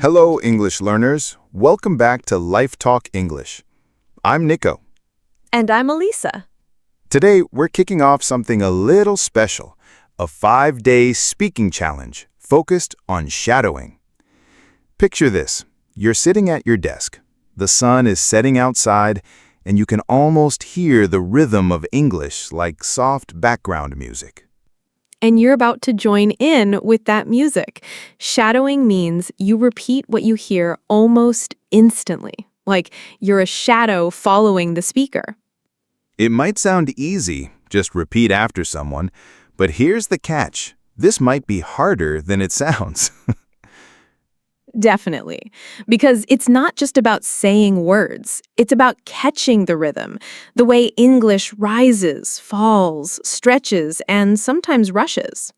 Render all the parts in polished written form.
Hello, English learners. Welcome back to Life Talk English. I'm Nico. And I'm Elisa. Today, we're kicking off something a little special, a 5-day speaking challenge focused on shadowing. Picture this. You're sitting at your desk. The sun is setting outside, and you can almost hear the rhythm of English like soft background music. And you're about to join in with that music. Shadowing means you repeat what you hear almost instantly, like you're a shadow following the speaker. It might sound easy, just repeat after someone, but here's the catch. This might be harder than it sounds. Definitely. Because it's not just about saying words. It's about catching the rhythm, the way English rises, falls, stretches, and sometimes rushes.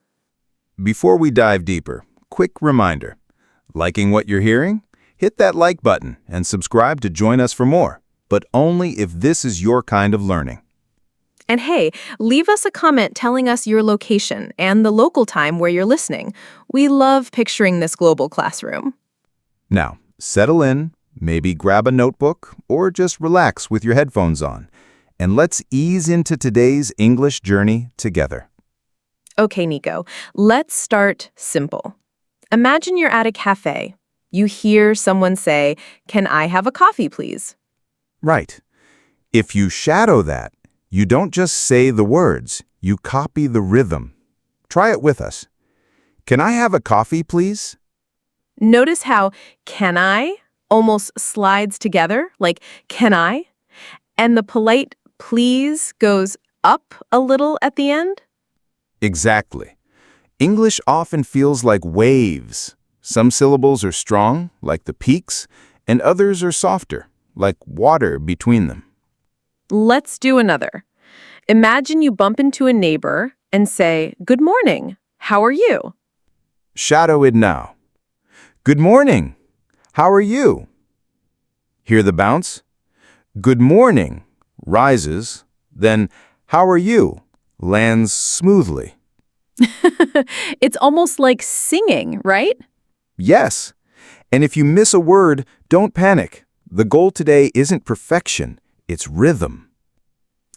Before we dive deeper, quick reminder. Liking what you're hearing? Hit that like button and subscribe to join us for more, but only if this is your kind of learning. And hey, leave us a comment telling us your location and the local time where you're listening. We love picturing this global classroom. Now, settle in, maybe grab a notebook, or just relax with your headphones on, and let's ease into today's English journey together. Okay, Nico, let's start simple. Imagine you're at a cafe. You hear someone say, "Can I have a coffee, please?" Right. If you shadow that, you don't just say the words, you copy the rhythm. Try it with us. Can I have a coffee, please? Notice how "can I" almost slides together, like "can I?" And the polite "please" goes up a little at the end? Exactly. English often feels like waves. Some syllables are strong, like the peaks, and others are softer, like water between them. Let's do another. Imagine you bump into a neighbor and say, "Good morning. How are you?" Shadow it now. Good morning. How are you? Hear the bounce? Good morning rises, then how are you lands smoothly. It's almost like singing, right? Yes. And if you miss a word, don't panic. The goal today isn't perfection, it's rhythm.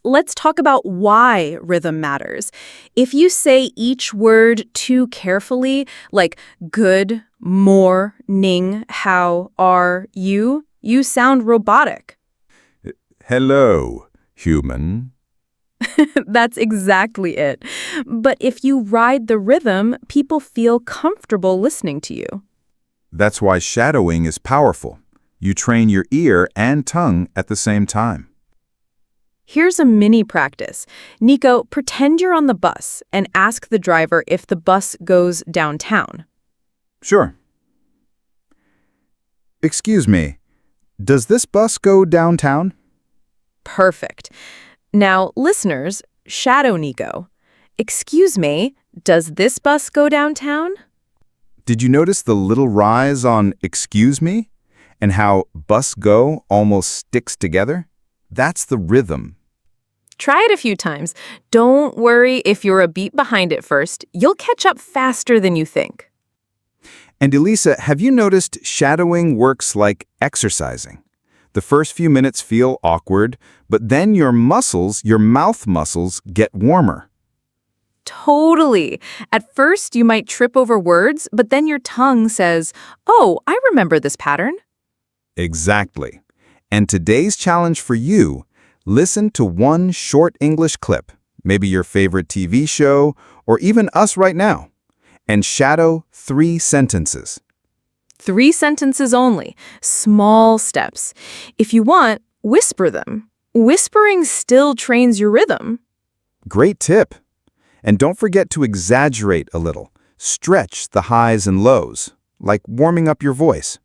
Let's talk about why rhythm matters. If you say each word too carefully, like good, morning, how are you, you sound robotic. Hello, human. That's exactly it. But if you ride the rhythm, people feel comfortable listening to you. That's why shadowing is powerful. You train your ear and tongue at the same time. Here's a mini practice. Nico, pretend you're on the bus and ask the driver if the bus goes downtown. Sure. Excuse me, does this bus go downtown? Perfect. Now, listeners, shadow Nico. Excuse me, does this bus go downtown? Did you notice the little rise on excuse me and how bus go almost sticks together? That's the rhythm. Try it a few times. Don't worry if you're a beat behind at first. You'll catch up faster than you think. And Elisa, have you noticed shadowing works like exercising? The first few minutes feel awkward, but then your mouth muscles get warmer. Totally. At first, you might trip over words, but then your tongue says, "Oh, I remember this pattern." Exactly. And today's challenge for you, listen to one short English clip, maybe your favorite TV show, or even us right now, and shadow 3 sentences. 3 sentences only. Small steps. If you want, whisper them. Whispering still trains your rhythm. Great tip. And don't forget to exaggerate a little. Stretch the highs and lows, like warming up your voice.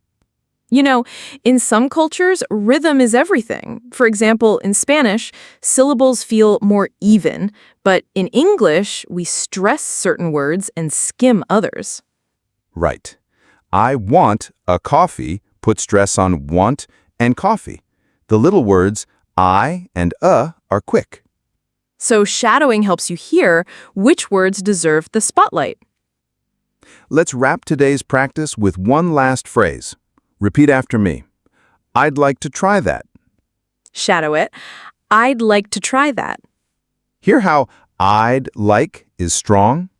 You know, in some cultures, rhythm is everything. For example, in Spanish, syllables feel more even, but in English, we stress certain words and skim others. Right. I want a coffee put stress on want and coffee. The little words I and are quick. So shadowing helps you hear which words deserve the spotlight. Let's wrap today's practice with one last phrase. Repeat after me. I'd like to try that. Shadow it. I'd like to try that. Hear how I'd like is strong,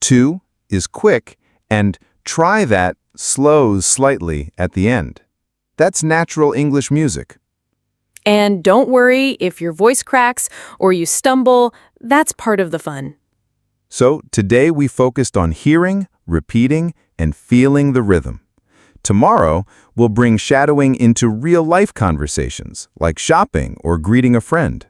to is quick, and try that slows slightly at the end. That's natural English music. And don't worry if your voice cracks or you stumble, that's part of the fun. So today we focused on hearing, repeating, and feeling the rhythm. Tomorrow, we'll bring shadowing into real-life conversations, like shopping or greeting a friend.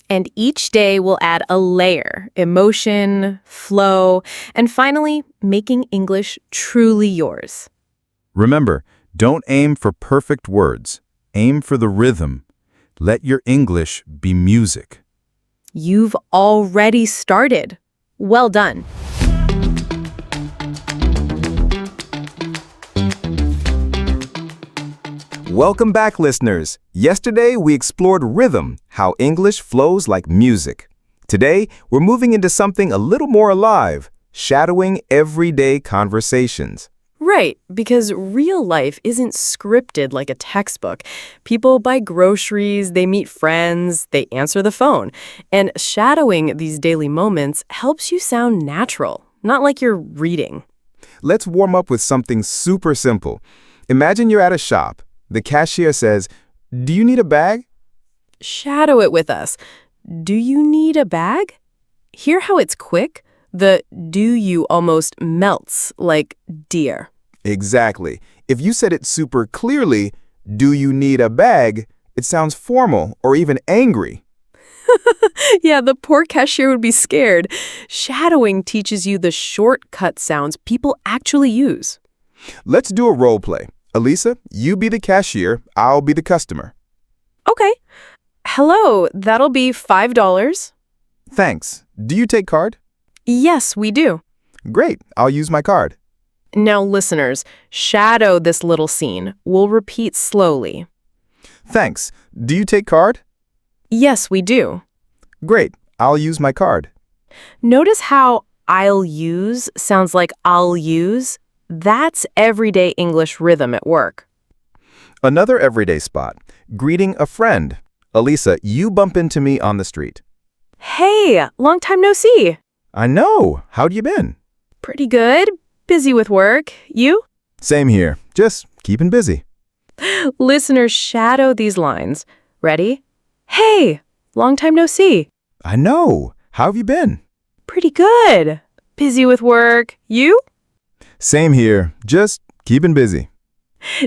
And each day we'll add a layer, emotion, flow, and finally, making English truly yours. Remember, don't aim for perfect words. Aim for the rhythm. Let your English be music. You've already started. Well done. Welcome back, listeners. Yesterday, we explored rhythm, how English flows like music. Today, we're moving into something a little more alive, shadowing everyday conversations. Right, because real life isn't scripted like a textbook. People buy groceries, they meet friends, they answer the phone. And shadowing these daily moments helps you sound natural, not like you're reading. Let's warm up with something super simple. Imagine you're at a shop. The cashier says, "Do you need a bag?" Shadow it with us. Do you need a bag? Hear how it's quick? The do you almost melts like dear. Exactly. If you said it super clearly, "Do you need a bag?" it sounds formal or even angry. Yeah, the poor cashier would be scared. Shadowing teaches you the shortcut sounds people actually use. Let's do a role play. Elisa, you be the cashier, I'll be the customer. Okay. Hello, that'll be $5. Thanks. Do you take card? Yes, we do. Great, I'll use my card. Now, listeners, shadow this little scene. We'll repeat slowly. Thanks. Do you take card? Yes, we do. Great, I'll use my card. Notice how I'll use sounds like I'll use? That's everyday English rhythm at work. Another everyday spot, greeting a friend. Elisa, you bump into me on the street. Hey, long time no see. I know. How'd you been? Pretty good. Busy with work. You? Same here. Just keeping busy. Listeners, shadow these lines. Ready? Hey, long time no see. I know. How have you been? Pretty good. Busy with work. You? Same here. Just keeping busy.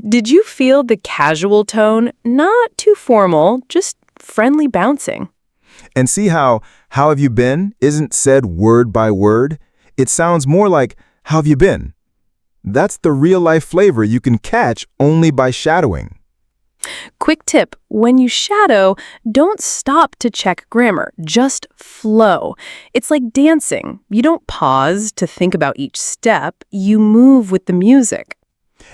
Did you feel the casual tone? Not too formal, just friendly bouncing. And see how have you been isn't said word by word? It sounds more like, how have you been? That's the real-life flavor you can catch only by shadowing. Quick tip, when you shadow, don't stop to check grammar, just flow. It's like dancing. You don't pause to think about each step, you move with the music.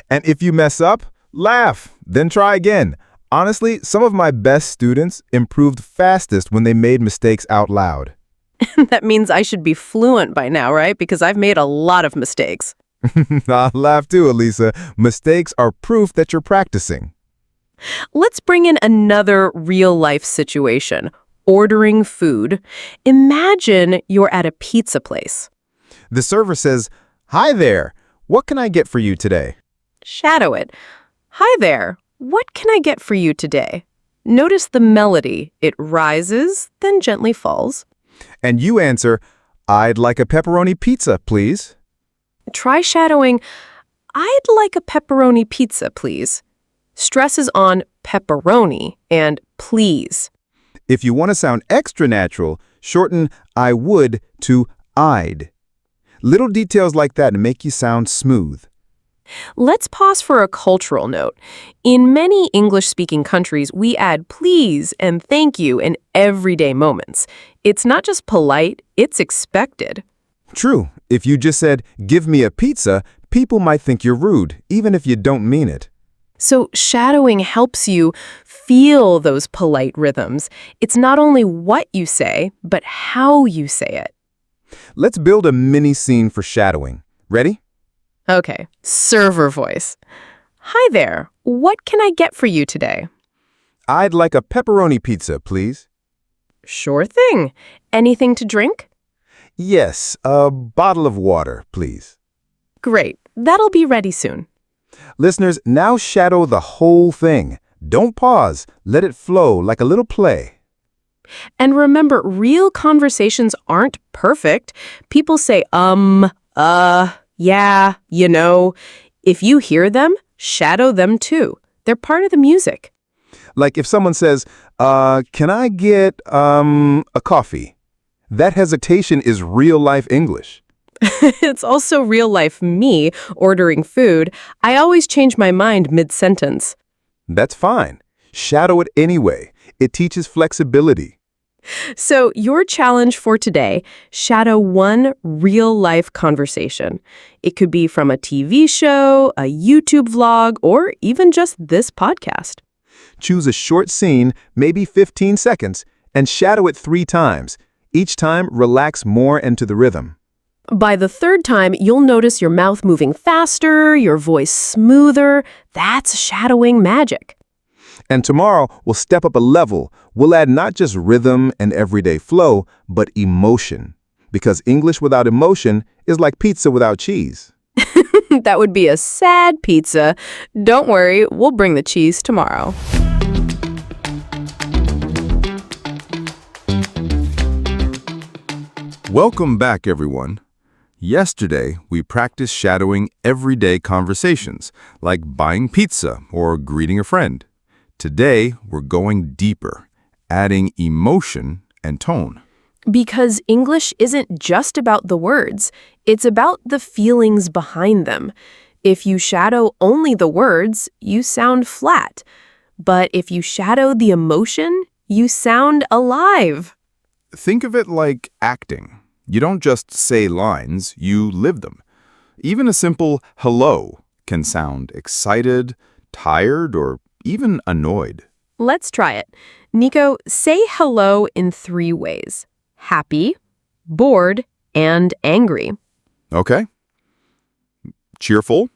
And if you mess up, laugh, then try again. Honestly, some of my best students improved fastest when they made mistakes out loud. That means I should be fluent by now, right? Because I've made a lot of mistakes. I'll laugh too, Elisa. Mistakes are proof that you're practicing. Let's bring in another real-life situation, ordering food. Imagine you're at a pizza place. The server says, "Hi there, what can I get for you today?" Shadow it. Hi there, what can I get for you today? Notice the melody. It rises, then gently falls. And you answer, "I'd like a pepperoni pizza, please." Try shadowing, I'd like a pepperoni pizza, please. Stress is on pepperoni and please. If you want to sound extra natural, shorten "I would" to "I'd." Little details like that make you sound smooth. Let's pause for a cultural note. In many English-speaking countries, we add please and thank you in everyday moments. It's not just polite, it's expected. True. If you just said, "Give me a pizza," people might think you're rude, even if you don't mean it. So shadowing helps you feel those polite rhythms. It's not only what you say, but how you say it. Let's build a mini scene for shadowing. Ready? Okay, server voice. Hi there. What can I get for you today? I'd like a pepperoni pizza, please. Sure thing. Anything to drink? Yes, a bottle of water, please. Great. That'll be ready soon. Listeners, now shadow the whole thing. Don't pause. Let it flow like a little play. And remember, real conversations aren't perfect. People say, yeah, you know. If you hear them, shadow them too. They're part of the music. Like if someone says, can I get a coffee? That hesitation is real-life English. It's also real life me ordering food. I always change my mind mid-sentence. That's fine. Shadow it anyway. It teaches flexibility. So your challenge for today, shadow one real-life conversation. It could be from a TV show, a YouTube vlog, or even just this podcast. Choose a short scene, maybe 15 seconds, and shadow it 3 times. Each time, relax more into the rhythm. By the third time, you'll notice your mouth moving faster, your voice smoother. That's shadowing magic. And tomorrow, we'll step up a level. We'll add not just rhythm and everyday flow, but emotion. Because English without emotion is like pizza without cheese. That would be a sad pizza. Don't worry, we'll bring the cheese tomorrow. Welcome back, everyone. Yesterday, we practiced shadowing everyday conversations, like buying pizza or greeting a friend. Today, we're going deeper, adding emotion and tone. Because English isn't just about the words, it's about the feelings behind them. If you shadow only the words, you sound flat. But if you shadow the emotion, you sound alive. Think of it like acting. You don't just say lines, you live them. Even a simple hello can sound excited, tired, or even annoyed. Let's try it. Nico, say hello in 3 ways. Happy, bored, and angry. Okay. Cheerful.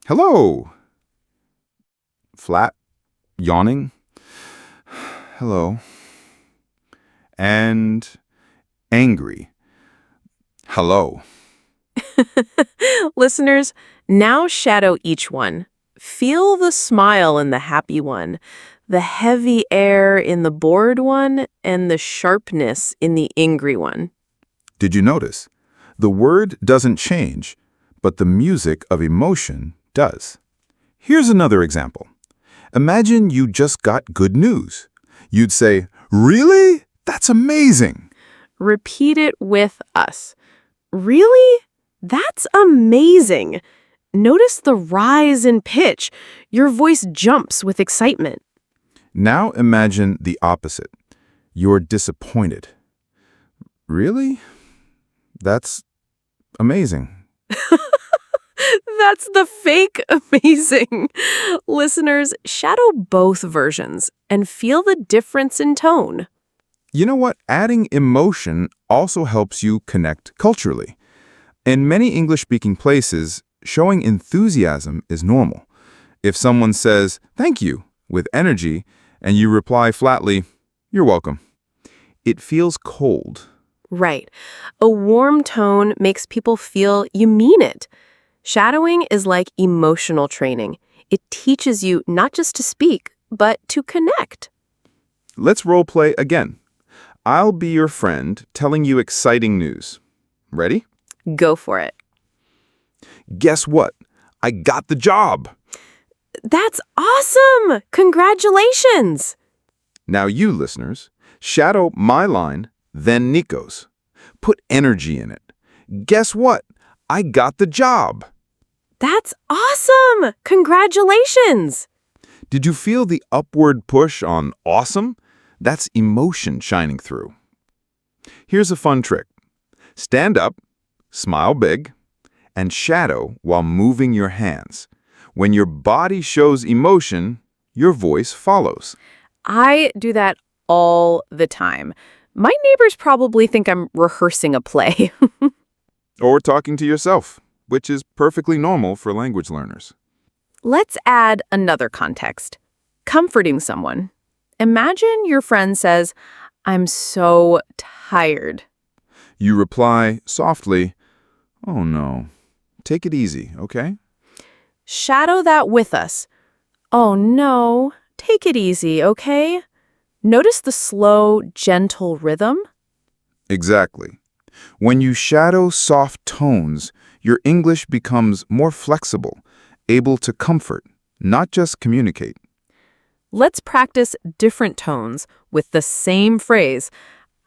Hello. Flat. Yawning. Hello. And angry. Hello. Listeners, now shadow each one. Feel the smile in the happy one, the heavy air in the bored one, and the sharpness in the angry one. Did you notice? The word doesn't change, but the music of emotion does. Here's another example. Imagine you just got good news. You'd say, "Really? That's amazing." Repeat it with us. Really? That's amazing. Notice the rise in pitch. Your voice jumps with excitement. Now imagine the opposite. You're disappointed. Really? That's amazing. That's the fake amazing. Listeners, shadow both versions and feel the difference in tone. You know what? Adding emotion also helps you connect culturally. In many English-speaking places, showing enthusiasm is normal. If someone says, "Thank you," with energy, and you reply flatly, "You're welcome," it feels cold. Right. A warm tone makes people feel you mean it. Shadowing is like emotional training. It teaches you not just to speak, but to connect. Let's role play again. I'll be your friend telling you exciting news. Ready? Go for it. Guess what? I got the job. That's awesome! Congratulations! Now you, listeners, shadow my line, then Nico's. Put energy in it. Guess what? I got the job. That's awesome! Congratulations! Did you feel the upward push on awesome? That's emotion shining through. Here's a fun trick. Stand up, smile big, and shadow while moving your hands. When your body shows emotion, your voice follows. I do that all the time. My neighbors probably think I'm rehearsing a play. Or talking to yourself. which is perfectly normal for language learners. Let's add another context. Comforting someone. Imagine your friend says, "I'm so tired." You reply softly, "Oh no, take it easy, okay?" Shadow that with us. "Oh no, take it easy, okay?" Notice the slow, gentle rhythm? Exactly. When you shadow soft tones, your English becomes more flexible, able to comfort, not just communicate. Let's practice different tones with the same phrase.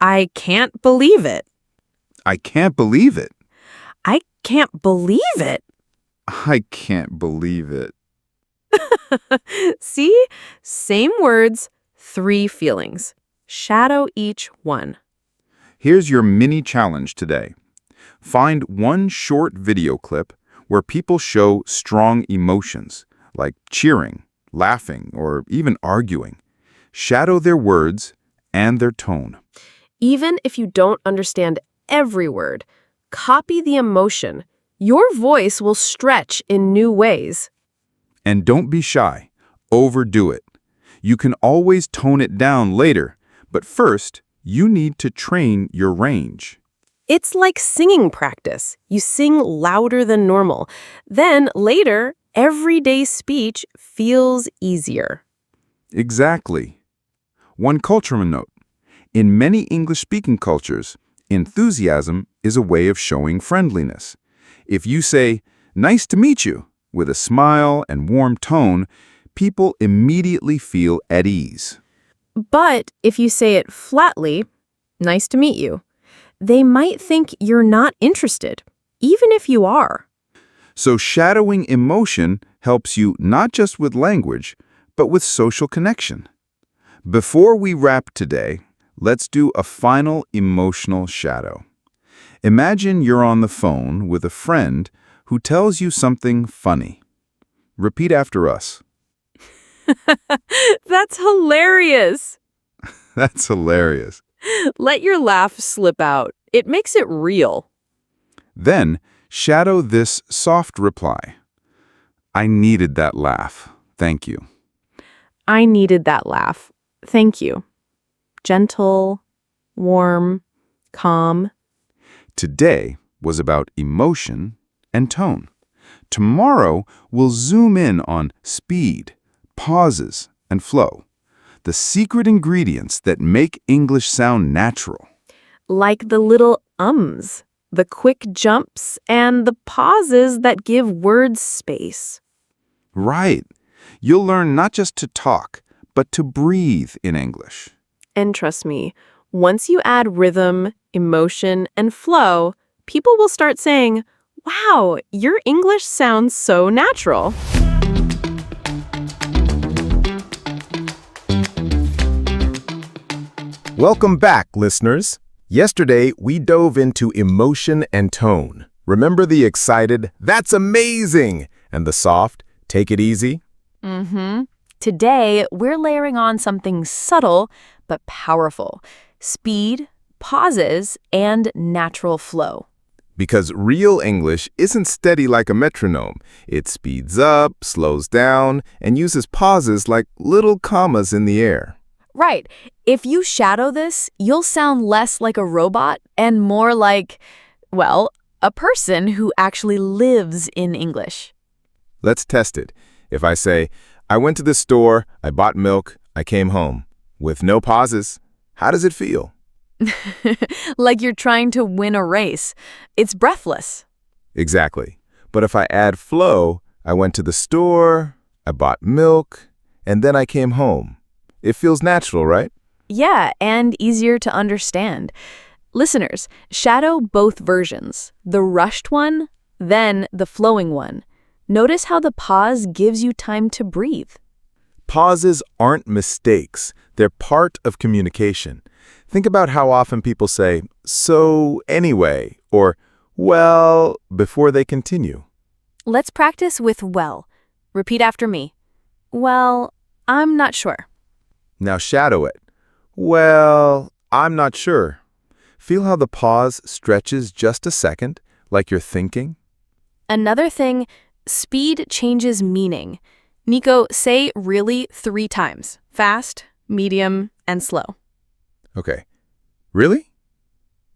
I can't believe it. I can't believe it. I can't believe it. I can't believe it. See? Same words, three feelings. Shadow each one. Here's your mini challenge today. Find one short video clip where people show strong emotions, like cheering, laughing, or even arguing. Shadow their words and their tone. Even if you don't understand every word, copy the emotion. Your voice will stretch in new ways. And don't be shy. Overdo it. You can always tone it down later, but first, you need to train your range. It's like singing practice. You sing louder than normal. Then later, everyday speech feels easier. Exactly. One cultural note. In many English-speaking cultures, enthusiasm is a way of showing friendliness. If you say, "Nice to meet you," with a smile and warm tone, people immediately feel at ease. But if you say it flatly, "Nice to meet you," they might think you're not interested, even if you are. So shadowing emotion helps you not just with language, but with social connection. Before we wrap today, let's do a final emotional shadow. Imagine you're on the phone with a friend who tells you something funny. Repeat after us. That's hilarious. That's hilarious. Let your laugh slip out. It makes it real. Then shadow this soft reply. I needed that laugh. Thank you. I needed that laugh. Thank you. Gentle, warm, calm. Today was about emotion and tone. Tomorrow, we'll zoom in on speed, pauses, and flow. The secret ingredients that make English sound natural. Like the little ums, the quick jumps, and the pauses that give words space. Right. You'll learn not just to talk, but to breathe in English. And trust me, once you add rhythm, emotion, and flow, people will start saying, "Wow, your English sounds so natural." Welcome back, listeners. Yesterday, we dove into emotion and tone. Remember the excited, "That's amazing!" and the soft, "Take it easy"? Today, we're layering on something subtle but powerful. Speed, pauses, and natural flow. Because real English isn't steady like a metronome. It speeds up, slows down, and uses pauses like little commas in the air. Right. If you shadow this, you'll sound less like a robot and more like, well, a person who actually lives in English. Let's test it. If I say, "I went to the store, I bought milk, I came home," with no pauses, how does it feel? Like you're trying to win a race. It's breathless. Exactly. But if I add flow, "I went to the store, I bought milk, and then I came home," it feels natural, right? Yeah, and easier to understand. Listeners, shadow both versions, the rushed one, then the flowing one. Notice how the pause gives you time to breathe. Pauses aren't mistakes. They're part of communication. Think about how often people say, "So anyway," or "well," before they continue. Let's practice with well. Repeat after me. Well, I'm not sure. Now shadow it. "Well, I'm not sure." Feel how the pause stretches just a second, like you're thinking? Another thing, speed changes meaning. Nico, say really 3 times. Fast, medium, and slow. Okay. Really?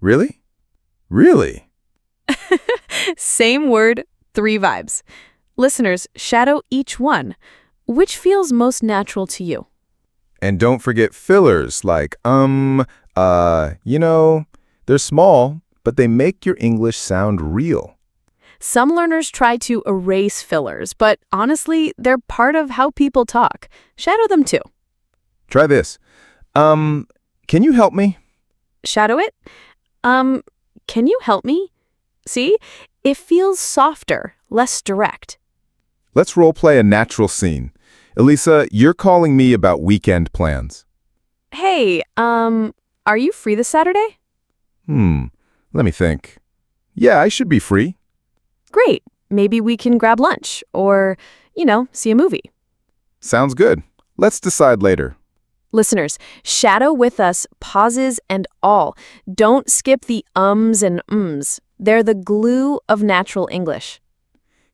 Really? Really? Same word, 3 vibes. Listeners, shadow each one. Which feels most natural to you? And don't forget fillers like, they're small, but they make your English sound real. Some learners try to erase fillers, but honestly, they're part of how people talk. Shadow them too. Try this. Can you help me? Shadow it? Can you help me? See? It feels softer, less direct. Let's role play a natural scene. Elisa, you're calling me about weekend plans. Hey, are you free this Saturday? Let me think. Yeah, I should be free. Great. Maybe we can grab lunch or, see a movie. Sounds good. Let's decide later. Listeners, shadow with us, pauses and all. Don't skip the ums and ums. They're the glue of natural English.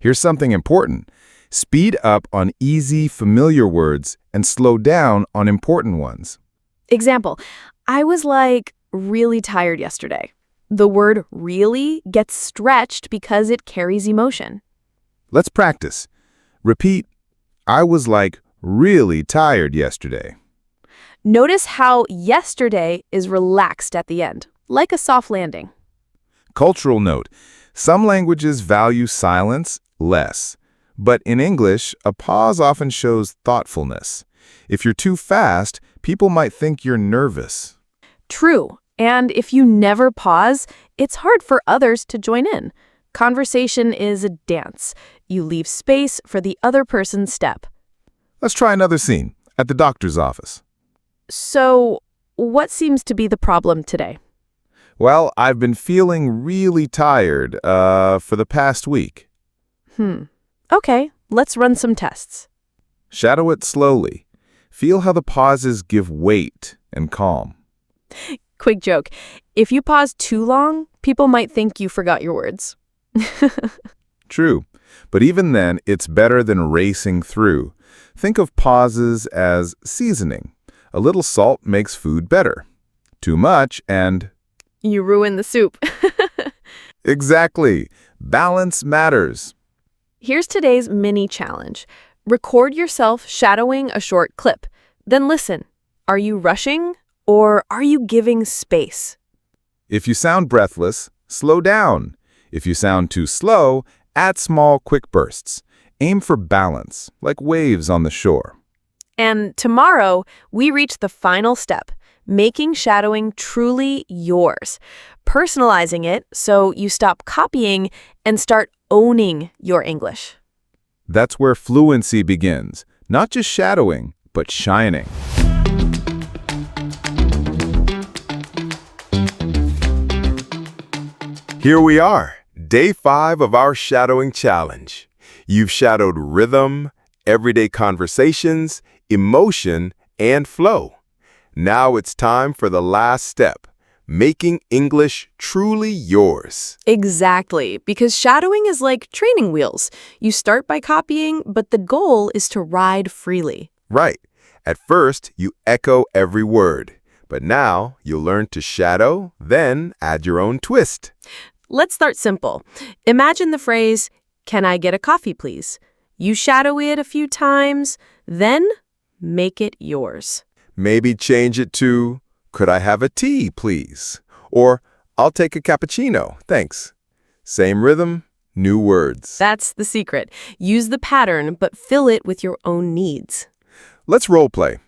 Here's something important. Speed up on easy, familiar words and slow down on important ones. Example, I was really tired yesterday. The word really gets stretched because it carries emotion. Let's practice. Repeat, I was really tired yesterday. Notice how yesterday is relaxed at the end, like a soft landing. Cultural note, some languages value silence less, but in English, a pause often shows thoughtfulness. If you're too fast, people might think you're nervous. True, and if you never pause, it's hard for others to join in. Conversation is a dance. You leave space for the other person's step. Let's try another scene, at the doctor's office. So, what seems to be the problem today? Well, I've been feeling really tired, for the past week. Okay, let's run some tests. Shadow it slowly. Feel how the pauses give weight and calm. Quick joke. If you pause too long, people might think you forgot your words. True, but even then, it's better than racing through. Think of pauses as seasoning. A little salt makes food better. Too much and... You ruin the soup. Exactly. Balance matters. Here's today's mini challenge. Record yourself shadowing a short clip. Then listen. Are you rushing or are you giving space? If you sound breathless, slow down. If you sound too slow, add small, quick bursts. Aim for balance, like waves on the shore. And tomorrow, we reach the final step, making shadowing truly yours. Personalizing it so you stop copying and start owning your English. That's where fluency begins, not just shadowing, but shining. Here we are, day 5 of our shadowing challenge. You've shadowed rhythm, everyday conversations, emotion, and flow. Now it's time for the last step, making English truly yours. Exactly, because shadowing is like training wheels. You start by copying, but the goal is to ride freely. Right. At first, you echo every word, but now you'll learn to shadow, then add your own twist. Let's start simple. Imagine the phrase, "Can I get a coffee, please?" You shadow it a few times, then make it yours. Maybe change it to, "Could I have a tea, please?" Or, "I'll take a cappuccino, thanks." Same rhythm, new words. That's the secret. Use the pattern, but fill it with your own needs. Let's role play.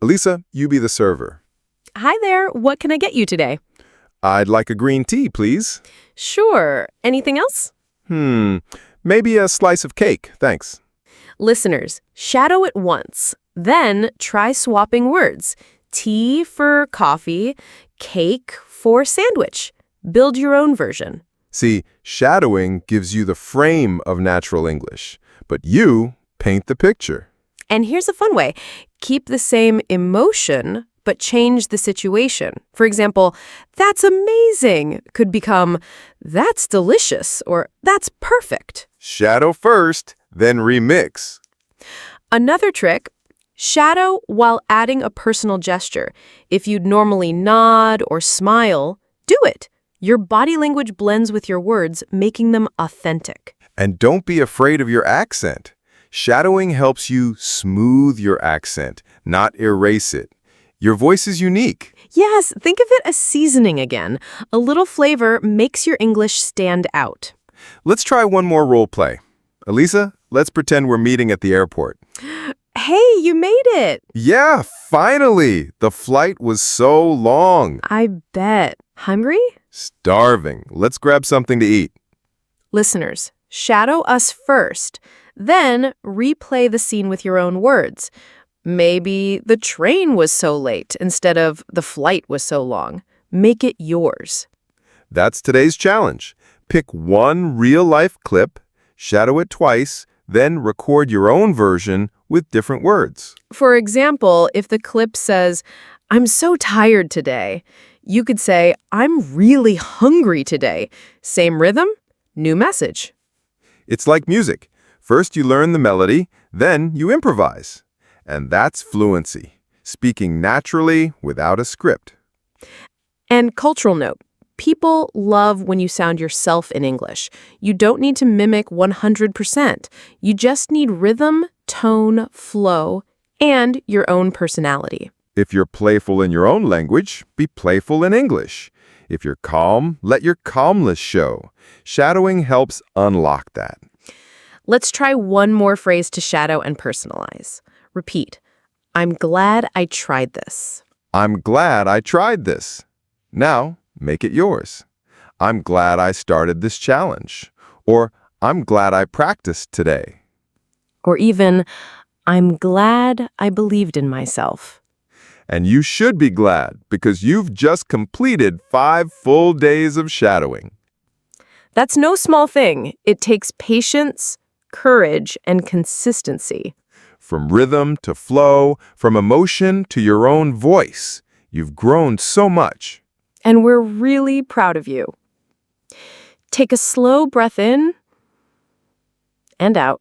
Elisa, you be the server. Hi there, what can I get you today? I'd like a green tea, please. Sure. Anything else? Maybe a slice of cake, thanks. Listeners, shadow it once. Then try swapping words. Tea for coffee, cake for sandwich. Build your own version. See, shadowing gives you the frame of natural English, but you paint the picture. And here's a fun way. Keep the same emotion, but change the situation. For example, "That's amazing" could become "That's delicious" or "That's perfect." Shadow first, then remix. Another trick, shadow while adding a personal gesture. If you'd normally nod or smile, do it. Your body language blends with your words, making them authentic. And don't be afraid of your accent. Shadowing helps you smooth your accent, not erase it. Your voice is unique. Yes, think of it as seasoning again. A little flavor makes your English stand out. Let's try one more role play. Elisa, let's pretend we're meeting at the airport. Hey, you made it! Yeah, finally! The flight was so long. I bet. Hungry? Starving. Let's grab something to eat. Listeners, shadow us first, then replay the scene with your own words. Maybe the train was so late instead of the flight was so long. Make it yours. That's today's challenge. Pick one real-life clip, shadow it twice, then record your own version with different words. For example, if the clip says, "I'm so tired today," you could say, "I'm really hungry today." Same rhythm, new message. It's like music. First you learn the melody, then you improvise. And that's fluency, speaking naturally without a script. And cultural note, people love when you sound yourself in English. You don't need to mimic 100%. You just need rhythm, tone, flow, and your own personality. If you're playful in your own language, be playful in English. If you're calm, let your calmness show. Shadowing helps unlock that. Let's try one more phrase to shadow and personalize. Repeat, "I'm glad I tried this." I'm glad I tried this. Now, make it yours. I'm glad I started this challenge. Or, I'm glad I practiced today. Or even, "I'm glad I believed in myself." And you should be glad because you've just completed 5 full days of shadowing. That's no small thing. It takes patience, courage, and consistency. From rhythm to flow, from emotion to your own voice, you've grown so much. And we're really proud of you. Take a slow breath in and out.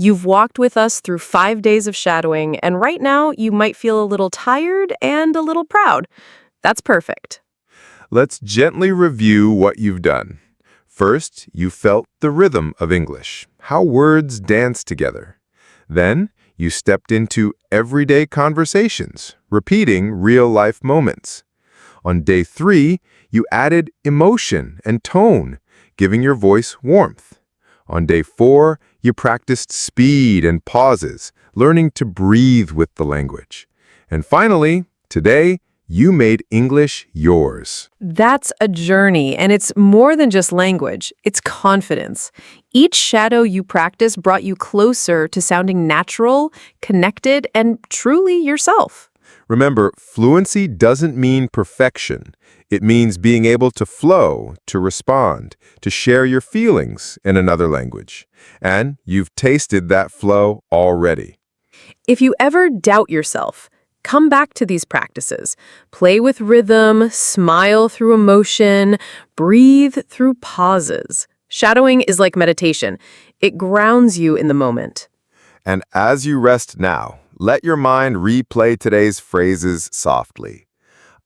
You've walked with us through 5 days of shadowing, and right now you might feel a little tired and a little proud. That's perfect. Let's gently review what you've done. First, you felt the rhythm of English, how words dance together. Then, you stepped into everyday conversations, repeating real-life moments. On day 3, you added emotion and tone, giving your voice warmth. On day 4, you practiced speed and pauses, learning to breathe with the language. And finally, today, you made English yours. That's a journey, and it's more than just language. It's confidence. Each shadow you practice brought you closer to sounding natural, connected, and truly yourself. Remember, fluency doesn't mean perfection. It means being able to flow, to respond, to share your feelings in another language. And you've tasted that flow already. If you ever doubt yourself, come back to these practices. Play with rhythm, smile through emotion, breathe through pauses. Shadowing is like meditation. It grounds you in the moment. And as you rest now, let your mind replay today's phrases softly.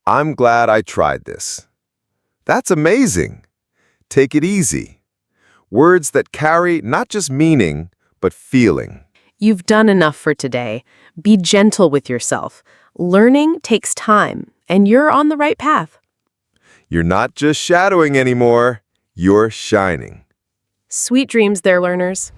I'm glad I tried this. That's amazing. Take it easy. Words that carry not just meaning, but feeling. You've done enough for today. Be gentle with yourself. Learning takes time, and you're on the right path. You're not just shadowing anymore, you're shining. Sweet dreams there, learners.